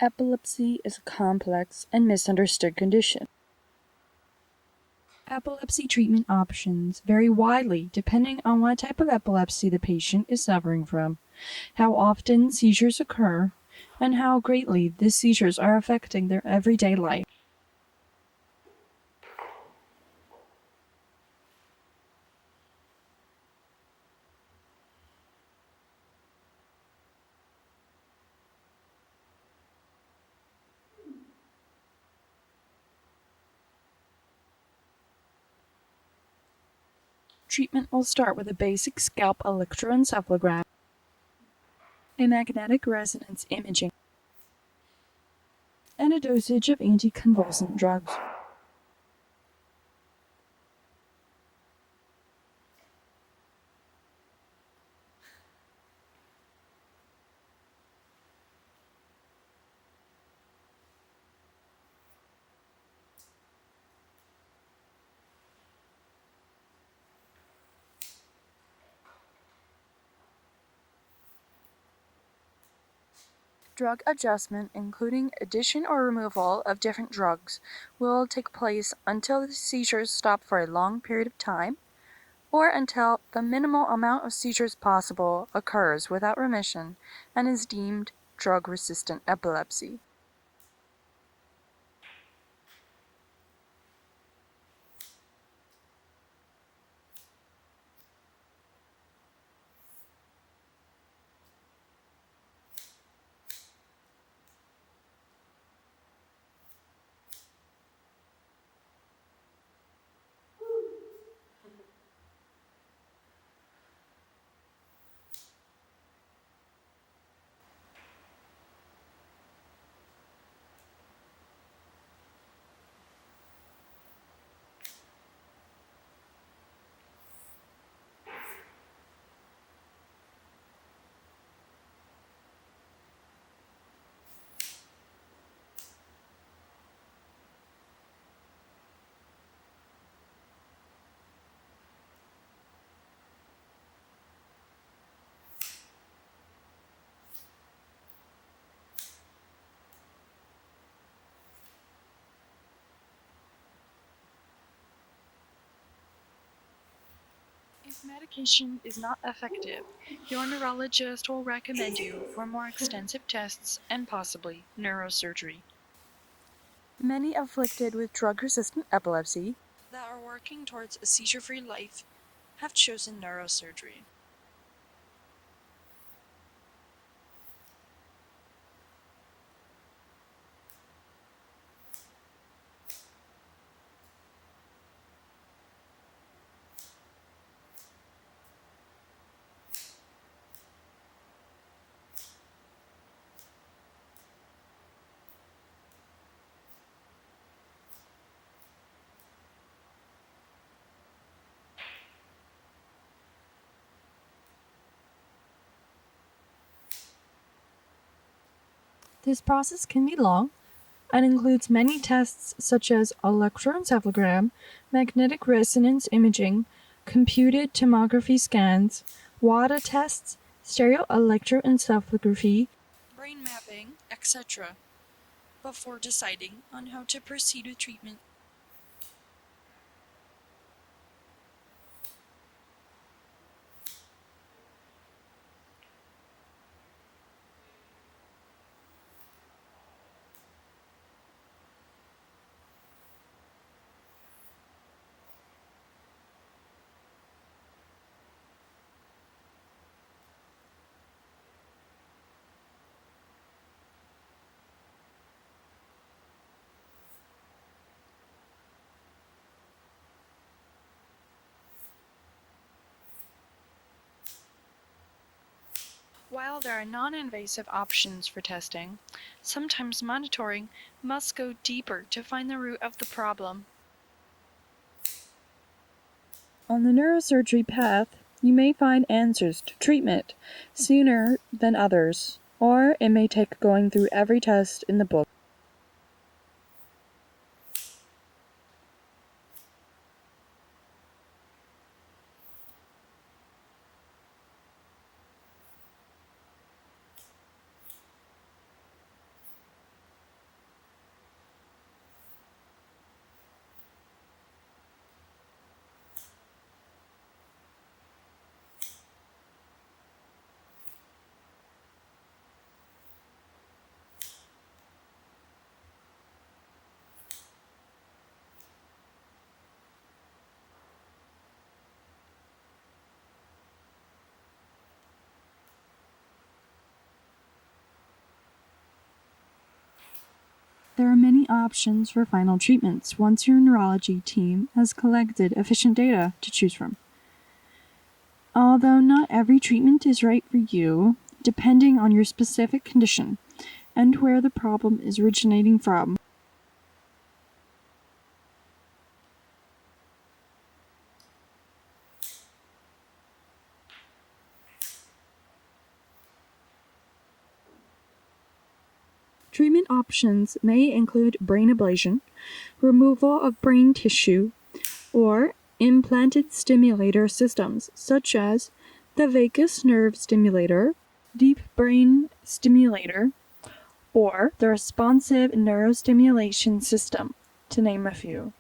Epilepsy is a complex and misunderstood condition. Epilepsy treatment options vary widely depending on what type of epilepsy the patient is suffering from, how often seizures occur, and how greatly the seizures are affecting their everyday life. Treatment will start with a basic scalp electroencephalogram, a magnetic resonance imaging, and a dosage of anticonvulsant drugs. Drug adjustment, including addition or removal of different drugs, will take place until the seizures stop for a long period of time, or until the minimal amount of seizures possible occurs without remission and is deemed drug-resistant epilepsy. If medication is not effective, your neurologist will recommend you for more extensive tests and possibly neurosurgery. Many afflicted with drug-resistant epilepsy that are working towards a seizure-free life have chosen neurosurgery. This process can be long and includes many tests such as electroencephalogram, magnetic resonance imaging, computed tomography scans, WADA tests, stereoelectroencephalography, brain mapping, etc., before deciding on how to proceed with treatment. While there are non-invasive options for testing, sometimes monitoring must go deeper to find the root of the problem. On the neurosurgery path, you may find answers to treatment sooner than others, or it may take going through every test in the book. there are many options for final treatments once your neurology team has collected efficient data to choose from. Although not every treatment is right for you, depending on your specific condition and where the problem is originating from. Treatment options may include brain ablation, removal of brain tissue, or implanted stimulator systems such as the vagus nerve stimulator, deep brain stimulator, or the responsive neurostimulation system, to name a few.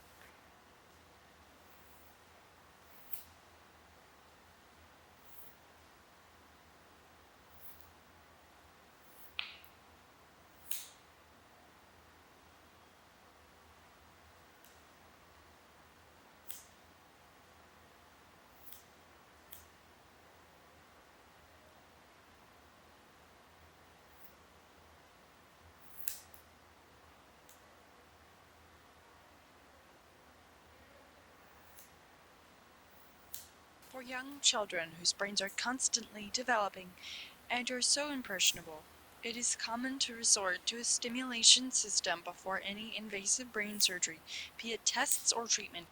For young children whose brains are constantly developing and are so impressionable, it is common to resort to a stimulation system before any invasive brain surgery, be it tests or treatment.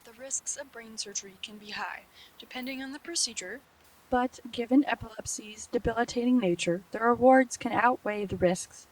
The risks of brain surgery can be high, depending on the procedure, but given epilepsy's debilitating nature, the rewards can outweigh the risks.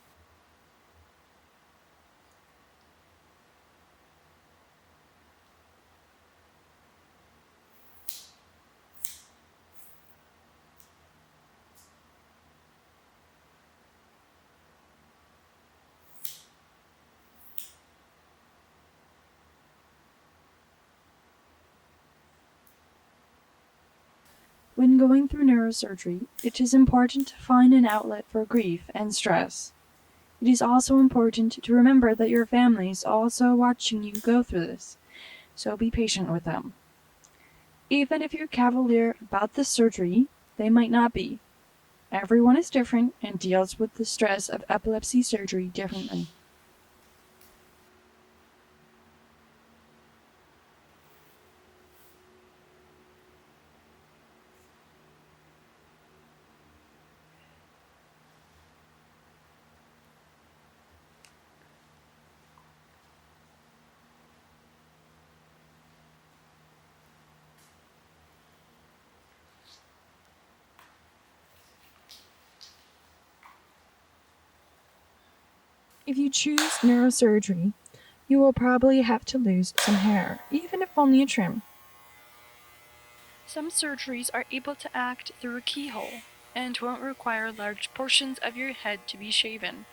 When going through neurosurgery, it is important to find an outlet for grief and stress. It is also important to remember that your family is also watching you go through this, so be patient with them. Even if you're cavalier about the surgery, they might not be. Everyone is different and deals with the stress of epilepsy surgery differently. If you choose neurosurgery, you will probably have to lose some hair, even if only a trim. Some surgeries are able to act through a keyhole and won't require large portions of your head to be shaven,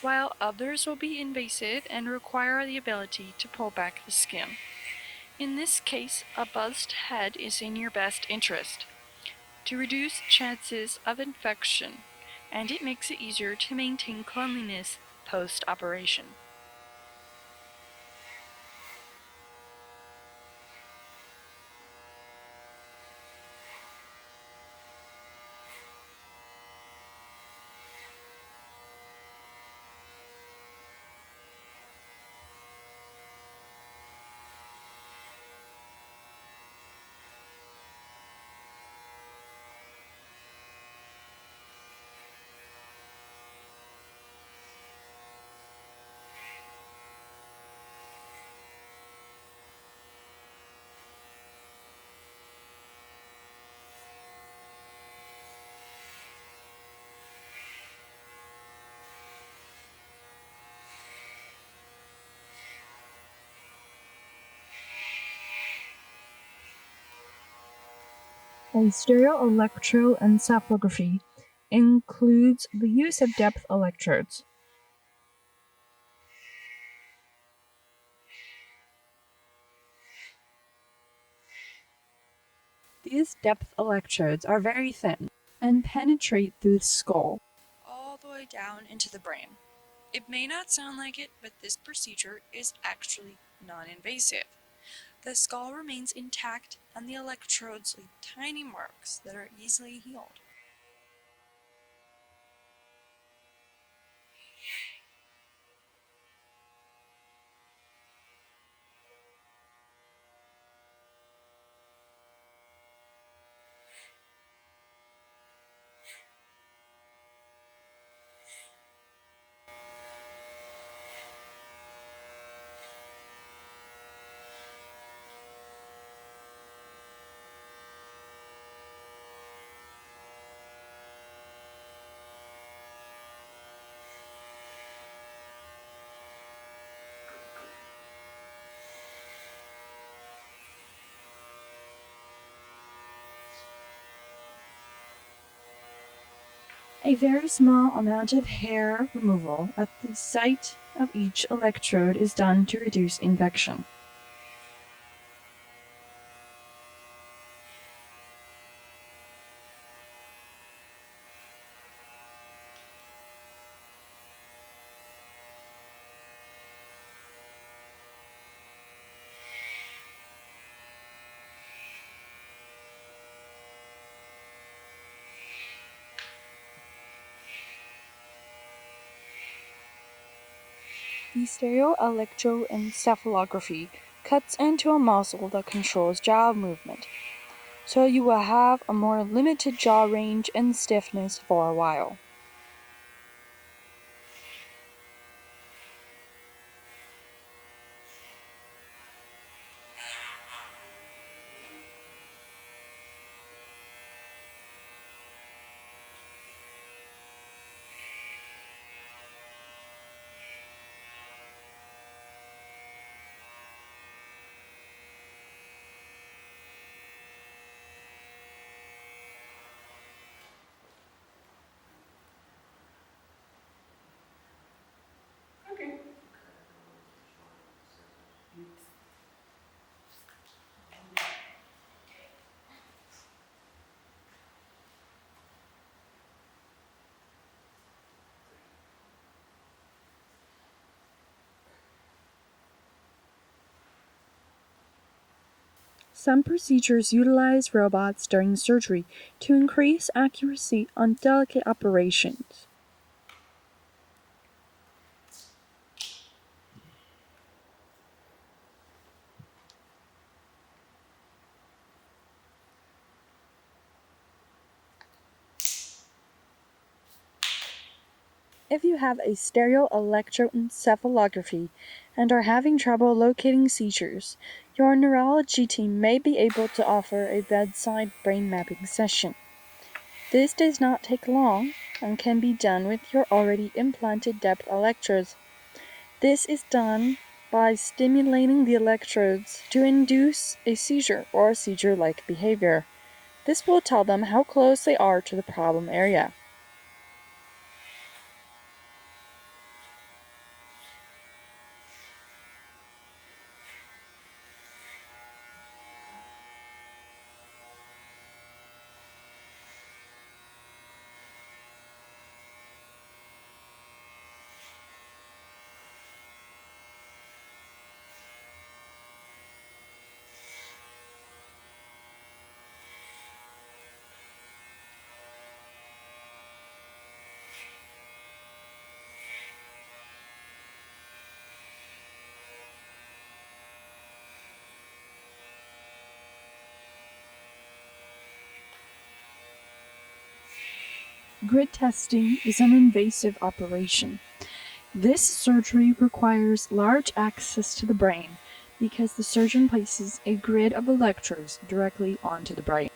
while others will be invasive and require the ability to pull back the skin. In this case, a buzzed head is in your best interest to reduce chances of infection, and it makes it easier to maintain cleanliness post-operation. A stereoelectroencephalography includes the use of depth electrodes. These depth electrodes are very thin and penetrate through the skull all the way down into the brain. It may not sound like it, but this procedure is actually non-invasive. The skull remains intact and the electrodes leave tiny marks that are easily healed. A very small amount of hair removal at the site of each electrode is done to reduce infection. The stereoelectroencephalography cuts into a muscle that controls jaw movement, so you will have a more limited jaw range and stiffness for a while. Some procedures utilize robots during surgery to increase accuracy on delicate operations. If you have a stereoelectroencephalography and are having trouble locating seizures, your neurology team may be able to offer a bedside brain mapping session. This does not take long and can be done with your already implanted depth electrodes. This is done by stimulating the electrodes to induce a seizure or seizure-like behavior. This will tell them how close they are to the problem area. Grid testing is an invasive operation. This surgery requires large access to the brain because the surgeon places a grid of electrodes directly onto the brain.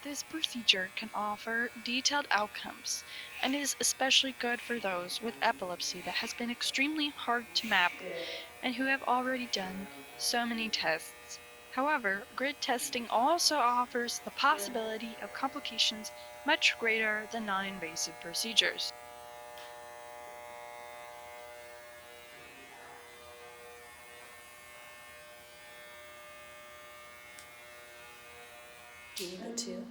This procedure can offer detailed outcomes and is especially good for those with epilepsy that has been extremely hard to map and who have already done so many tests. However, grid testing also offers the possibility of complications much greater than non-invasive procedures. Do you need it too?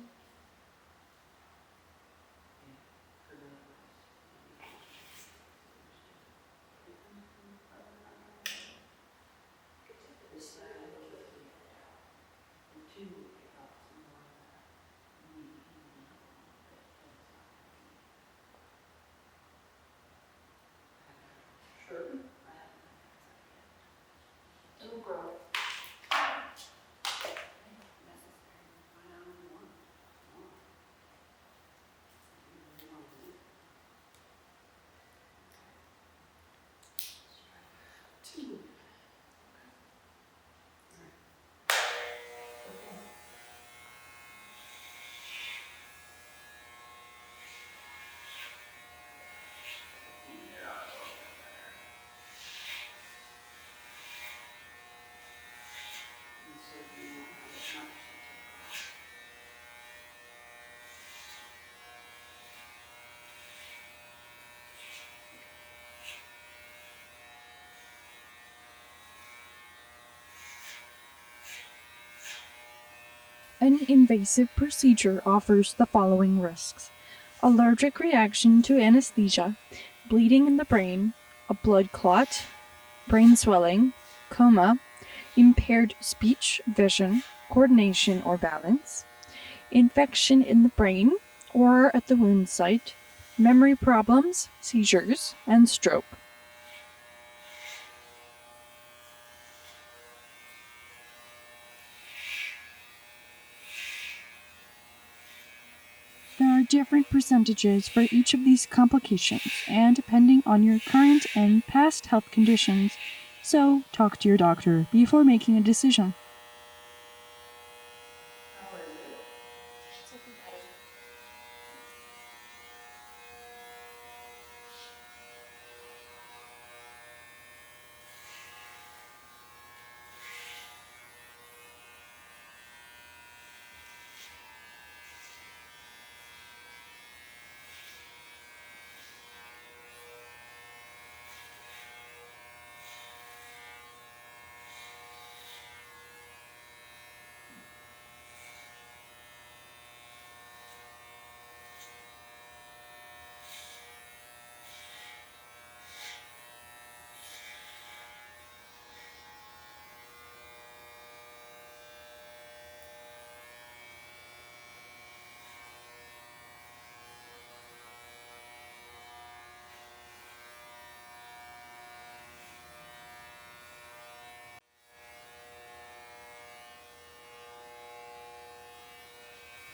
An invasive procedure offers the following risks: allergic reaction to anesthesia, bleeding in the brain, a blood clot, brain swelling, coma, impaired speech, vision, coordination, or balance, infection in the brain or at the wound site, memory problems, seizures, and stroke. There are different percentages for each of these complications, and depending on your current and past health conditions, so talk to your doctor before making a decision.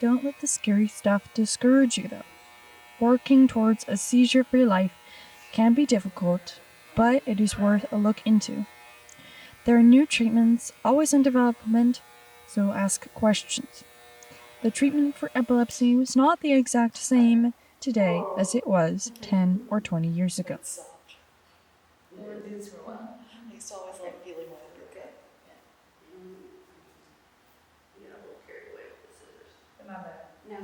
Don't let the scary stuff discourage you, though. Working towards a seizure-free life can be difficult, but it is worth a look into. There are new treatments always in development, so ask questions. The treatment for epilepsy was not the exact same today as it was 10 or 20 years ago. We're gonna do this for a while. I used to always like feeling when I was okay. You got a little carried away with the scissors. Am I back? No.